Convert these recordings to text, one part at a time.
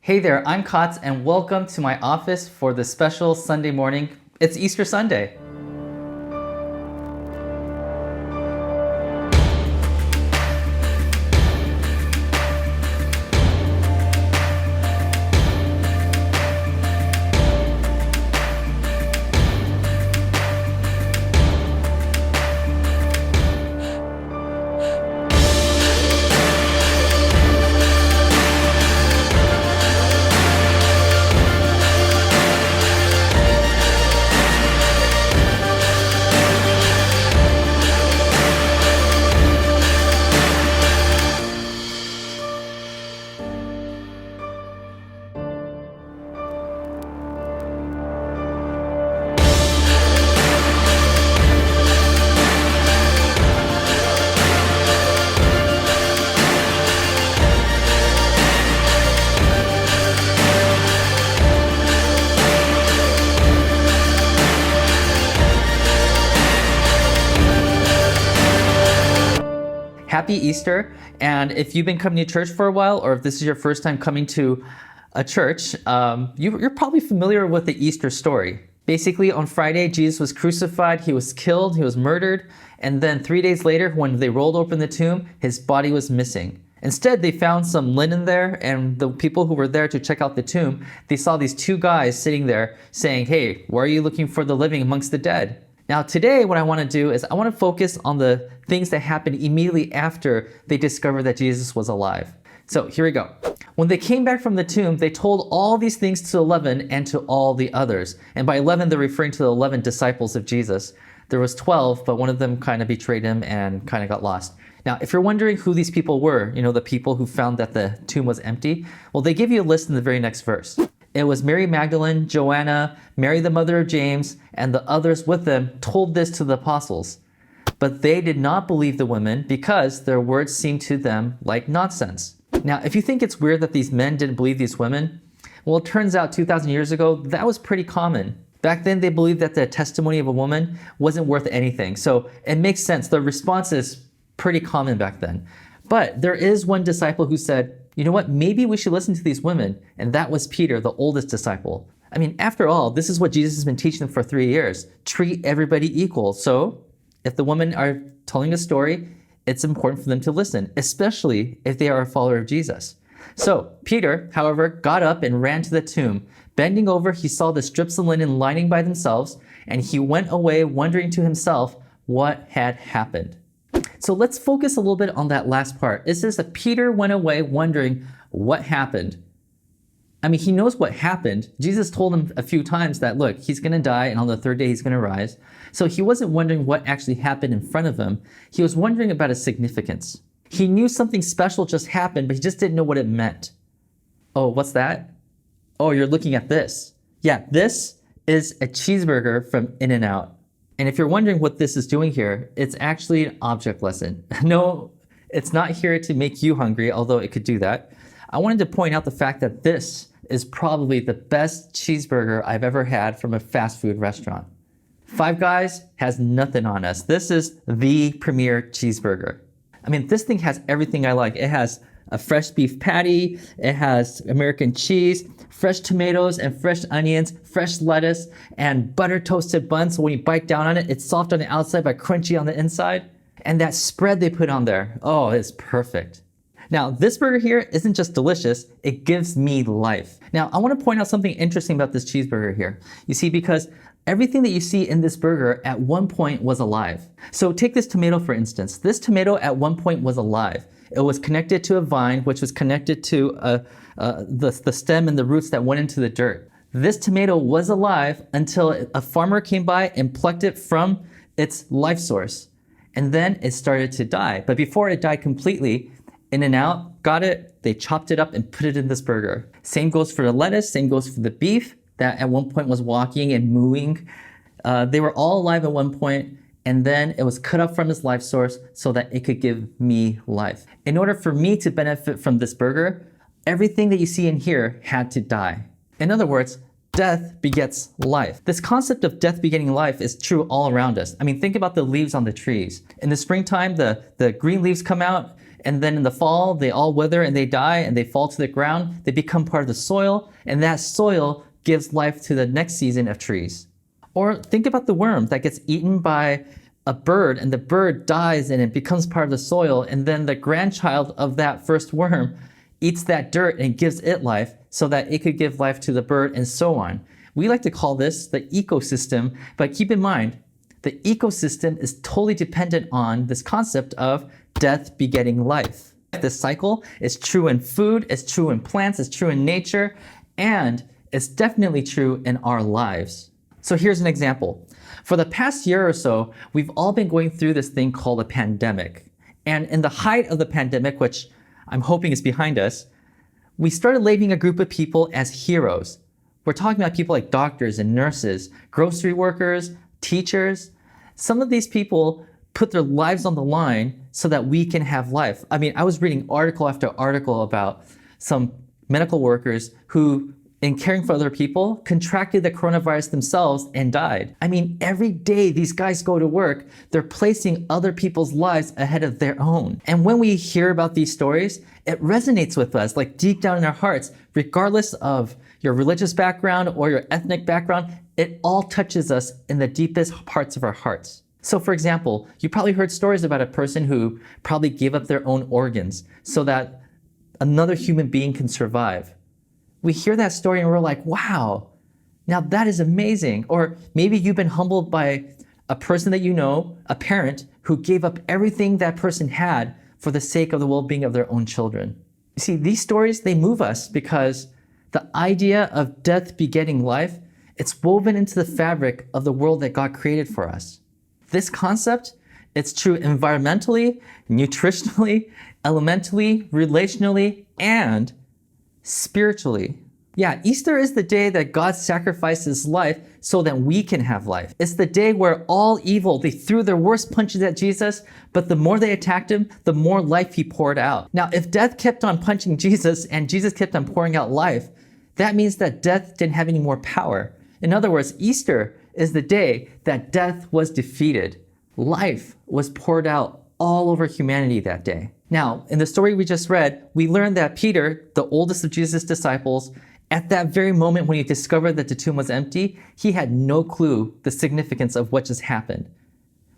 Hey there, I'm Kotz and welcome to my office for the special Sunday morning. It's Easter Sunday. Happy Easter, and if you've been coming to church for a while, or if this is your first time coming to a church, you're probably familiar with the Easter story. Basically, on Friday, Jesus was crucified, he was killed, he was murdered, and then 3 days later, when they rolled open the tomb, his body was missing. Instead, they found some linen there, and the people who were there to check out the tomb, they saw these two guys sitting there saying, "Hey, why are you looking for the living amongst the dead?" Now today what I want to do is I want to focus on the things that happened immediately after they discovered that Jesus was alive. So here we go. When they came back from the tomb, they told all these things to 11 and to all the others. And by 11, they're referring to the 11 disciples of Jesus. There was 12, but one of them kind of betrayed him and kind of got lost. Now, if you're wondering who these people were, the people who found that the tomb was empty, well, they give you a list in the very next verse. It was Mary Magdalene, Joanna, Mary the mother of James, and the others with them told this to the apostles. But they did not believe the women because their words seemed to them like nonsense. Now, if you think it's weird that these men didn't believe these women, well, it turns out 2,000 years ago, that was pretty common. Back then, they believed that the testimony of a woman wasn't worth anything. So it makes sense. The response is pretty common back then. But there is one disciple who said, "You know what, maybe we should listen to these women." And that was Peter, the oldest disciple. I mean, after all, this is what Jesus has been teaching them for 3 years. Treat everybody equal. So if the women are telling a story, it's important for them to listen, especially if they are a follower of Jesus. So Peter, however, got up and ran to the tomb. Bending over, he saw the strips of linen lying by themselves, and he went away wondering to himself what had happened. So let's focus a little bit on that last part. It says that Peter went away wondering what happened. I mean, he knows what happened. Jesus told him a few times that, look, he's going to die and on the third day he's going to rise. So he wasn't wondering what actually happened in front of him. He was wondering about its significance. He knew something special just happened, but he just didn't know what it meant. Oh, what's that? Oh, you're looking at this. Yeah, this is a cheeseburger from In-N-Out. And if you're wondering what this is doing here, it's actually an object lesson. No, it's not here to make you hungry, although it could do that. I wanted to point out the fact that this is probably the best cheeseburger I've ever had from a fast food restaurant. Five Guys has nothing on us. This is the premier cheeseburger. I mean, this thing has everything I like. It has a fresh beef patty, it has American cheese, fresh tomatoes and fresh onions, fresh lettuce, and butter toasted buns. So when you bite down on it, it's soft on the outside but crunchy on the inside. And that spread they put on there, oh, it's perfect. Now, this burger here isn't just delicious, it gives me life. Now, I want to point out something interesting about this cheeseburger here. You see, because everything that you see in this burger at one point was alive. So take this tomato, for instance. This tomato at one point was alive. It was connected to a vine, which was connected to the stem and the roots that went into the dirt. This tomato was alive until a farmer came by and plucked it from its life source. And then it started to die. But before it died completely, In-N-Out got it, they chopped it up and put it in this burger. Same goes for the lettuce, same goes for the beef that at one point was walking and mooing. They were all alive at one point, and then it was cut up from its life source so that it could give me life. In order for me to benefit from this burger, everything that you see in here had to die. In other words, death begets life. This concept of death begetting life is true all around us. I mean, think about the leaves on the trees. In the springtime, the green leaves come out, and then in the fall, they all wither and they die and they fall to the ground. They become part of the soil, and that soil gives life to the next season of trees. Or think about the worm that gets eaten by a bird, and the bird dies and it becomes part of the soil, and then the grandchild of that first worm eats that dirt and gives it life so that it could give life to the bird, and so on. We like to call this the ecosystem, but keep in mind, the ecosystem is totally dependent on this concept of death begetting life. This cycle is true in food, it's true in plants, it's true in nature, and it's definitely true in our lives. So here's an example. For the past year or so, we've all been going through this thing called a pandemic. And in the height of the pandemic, which I'm hoping is behind us, we started labeling a group of people as heroes. We're talking about people like doctors and nurses, grocery workers, teachers. Some of these people put their lives on the line so that we can have life. I mean, I was reading article after article about some medical workers who, in caring for other people, contracted the coronavirus themselves and died. I mean, every day these guys go to work, they're placing other people's lives ahead of their own. And when we hear about these stories, it resonates with us, like deep down in our hearts, regardless of your religious background or your ethnic background, it all touches us in the deepest parts of our hearts. So for example, you probably heard stories about a person who probably gave up their own organs so that another human being can survive. We hear that story and we're like, wow, now that is amazing. Or maybe you've been humbled by a person that you know, a parent, who gave up everything that person had for the sake of the well-being of their own children. You see, these stories, they move us because the idea of death begetting life, it's woven into the fabric of the world that God created for us. This concept, it's true environmentally, nutritionally, elementally, relationally, and spiritually. Yeah, Easter is the day that God sacrificed his life so that we can have life. It's the day where all evil, they threw their worst punches at Jesus, but the more they attacked him, the more life he poured out. Now, if death kept on punching Jesus and Jesus kept on pouring out life, that means that death didn't have any more power. In other words, Easter is the day that death was defeated. Life was poured out all over humanity that day. Now, in the story we just read, we learned that Peter, the oldest of Jesus' disciples, at that very moment when he discovered that the tomb was empty, he had no clue the significance of what just happened.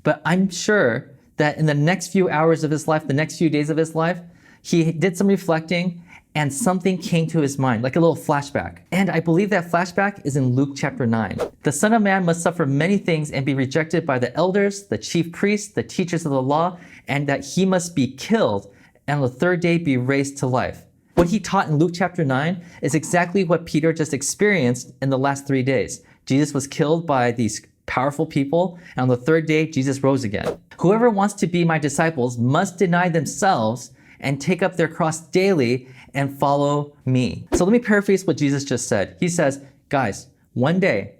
But I'm sure that in the next few hours of his life, the next few days of his life, he did some reflecting and something came to his mind, like a little flashback. And I believe that flashback is in Luke chapter 9. The Son of Man must suffer many things and be rejected by the elders, the chief priests, the teachers of the law, and that he must be killed and on the third day be raised to life. What he taught in Luke chapter 9 is exactly what Peter just experienced in the last 3 days. Jesus was killed by these powerful people, and on the third day, Jesus rose again. Whoever wants to be my disciples must deny themselves and take up their cross daily and follow me. So let me paraphrase what Jesus just said. He says, guys, one day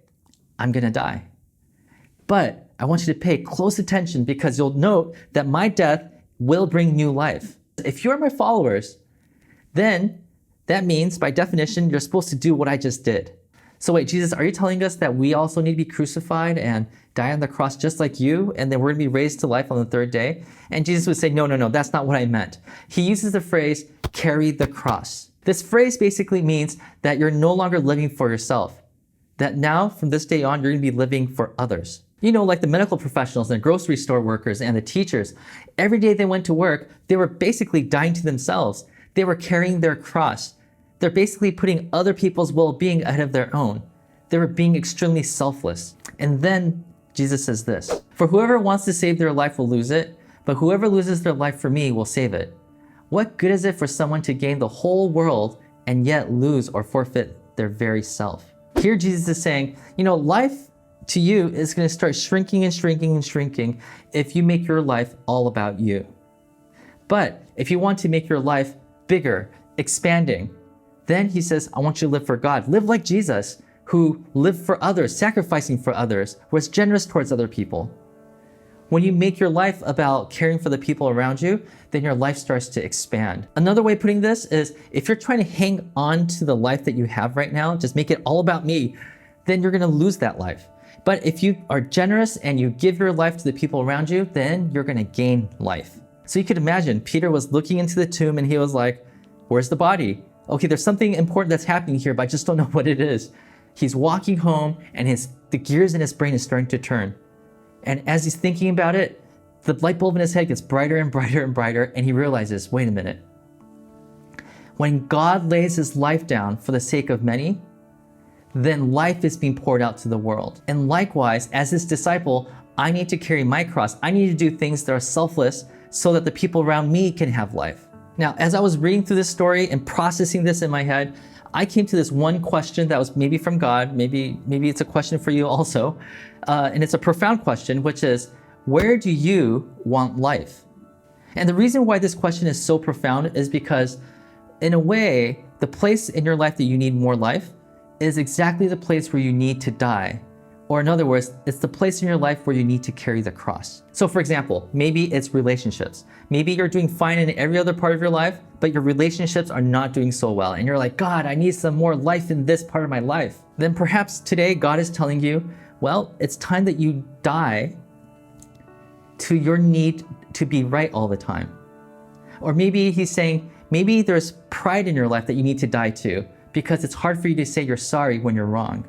I'm gonna die. But I want you to pay close attention because you'll note that my death will bring new life. If you're my followers, then that means by definition, you're supposed to do what I just did. So wait, Jesus, are you telling us that we also need to be crucified and die on the cross just like you, and then we're gonna be raised to life on the third day? And Jesus would say, no, that's not what I meant. He uses the phrase, carry the cross. This phrase basically means that you're no longer living for yourself. That now, from this day on, you're gonna be living for others. You know, like the medical professionals and the grocery store workers and the teachers, every day they went to work, they were basically dying to themselves. They were carrying their cross. They're basically putting other people's well-being ahead of their own. They were being extremely selfless. And then Jesus says this, for whoever wants to save their life will lose it, but whoever loses their life for me will save it. What good is it for someone to gain the whole world and yet lose or forfeit their very self? Here Jesus is saying, life to you is going to start shrinking and shrinking and shrinking if you make your life all about you. But if you want to make your life bigger, expanding, then he says, I want you to live for God. Live like Jesus, who lived for others, sacrificing for others, was generous towards other people. When you make your life about caring for the people around you, then your life starts to expand. Another way of putting this is, if you're trying to hang on to the life that you have right now, just make it all about me, then you're gonna lose that life. But if you are generous and you give your life to the people around you, then you're gonna gain life. So you could imagine Peter was looking into the tomb and he was like, where's the body? Okay, there's something important that's happening here, but I just don't know what it is. He's walking home and the gears in his brain is starting to turn. And as he's thinking about it, the light bulb in his head gets brighter and brighter and brighter, and he realizes, wait a minute. When God lays his life down for the sake of many, then life is being poured out to the world. And likewise, as his disciple, I need to carry my cross. I need to do things that are selfless so that the people around me can have life. Now, as I was reading through this story and processing this in my head, I came to this one question that was maybe from God, maybe it's a question for you also, and it's a profound question, which is, where do you want life? And the reason why this question is so profound is because, in a way, the place in your life that you need more life is exactly the place where you need to die. Or in other words, it's the place in your life where you need to carry the cross. So for example, maybe it's relationships. Maybe you're doing fine in every other part of your life, but your relationships are not doing so well. And you're like, God, I need some more life in this part of my life. Then perhaps today God is telling you, well, it's time that you die to your need to be right all the time. Or maybe he's saying, maybe there's pride in your life that you need to die to because it's hard for you to say you're sorry when you're wrong.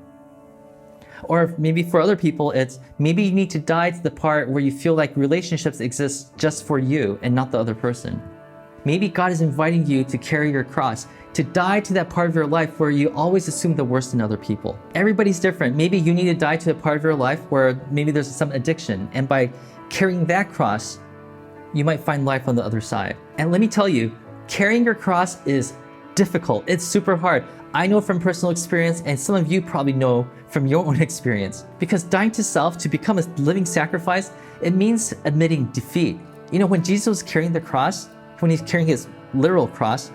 Or maybe for other people, it's maybe you need to die to the part where you feel like relationships exist just for you and not the other person. Maybe God is inviting you to carry your cross, to die to that part of your life where you always assume the worst in other people. Everybody's different. Maybe you need to die to a part of your life where maybe there's some addiction, and by carrying that cross, you might find life on the other side. And let me tell you, carrying your cross is difficult. It's super hard. I know from personal experience, and some of you probably know from your own experience, because dying to self to become a living sacrifice, it means admitting defeat. You know, when Jesus was carrying the cross, when he's carrying his literal cross,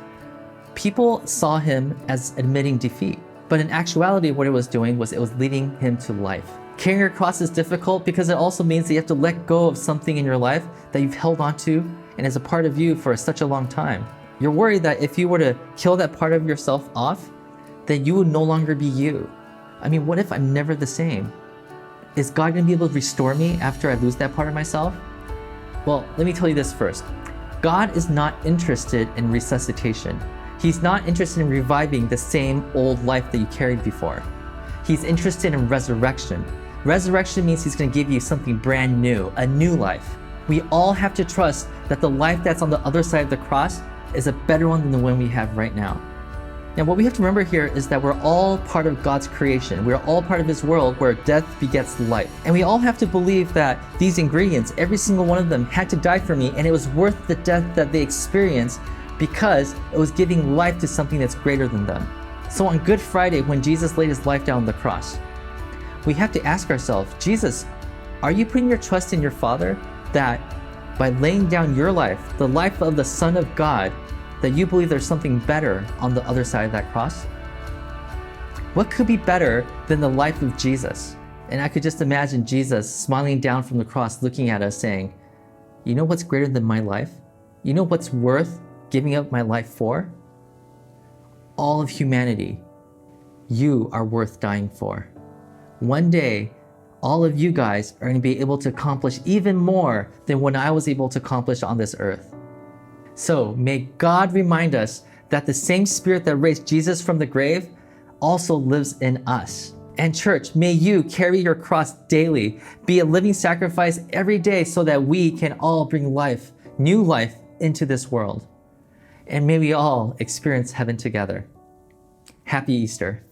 people saw him as admitting defeat. But in actuality, what it was doing was it was leading him to life. Carrying your cross is difficult because it also means that you have to let go of something in your life that you've held onto and is a part of you for such a long time. You're worried that if you were to kill that part of yourself off, then you would no longer be you. I mean, what if I'm never the same? Is God gonna be able to restore me after I lose that part of myself? Well, let me tell you this first. God is not interested in resuscitation. He's not interested in reviving the same old life that you carried before. He's interested in resurrection. Resurrection means he's gonna give you something brand new, a new life. We all have to trust that the life that's on the other side of the cross is a better one than the one we have right now. Now, what we have to remember here is that we're all part of God's creation. We're all part of his world where death begets life. And we all have to believe that these ingredients, every single one of them, had to die for me, and it was worth the death that they experienced because it was giving life to something that's greater than them. So on Good Friday, when Jesus laid his life down on the cross, we have to ask ourselves, Jesus, are you putting your trust in your Father that by laying down your life, the life of the Son of God, that you believe there's something better on the other side of that cross? What could be better than the life of Jesus? And I could just imagine Jesus smiling down from the cross, looking at us saying, you know what's greater than my life? You know what's worth giving up my life for? All of humanity. You are worth dying for. One day, all of you guys are going to be able to accomplish even more than what I was able to accomplish on this earth. So may God remind us that the same Spirit that raised Jesus from the grave also lives in us. And church, may you carry your cross daily, be a living sacrifice every day so that we can all bring life, new life into this world. And may we all experience heaven together. Happy Easter.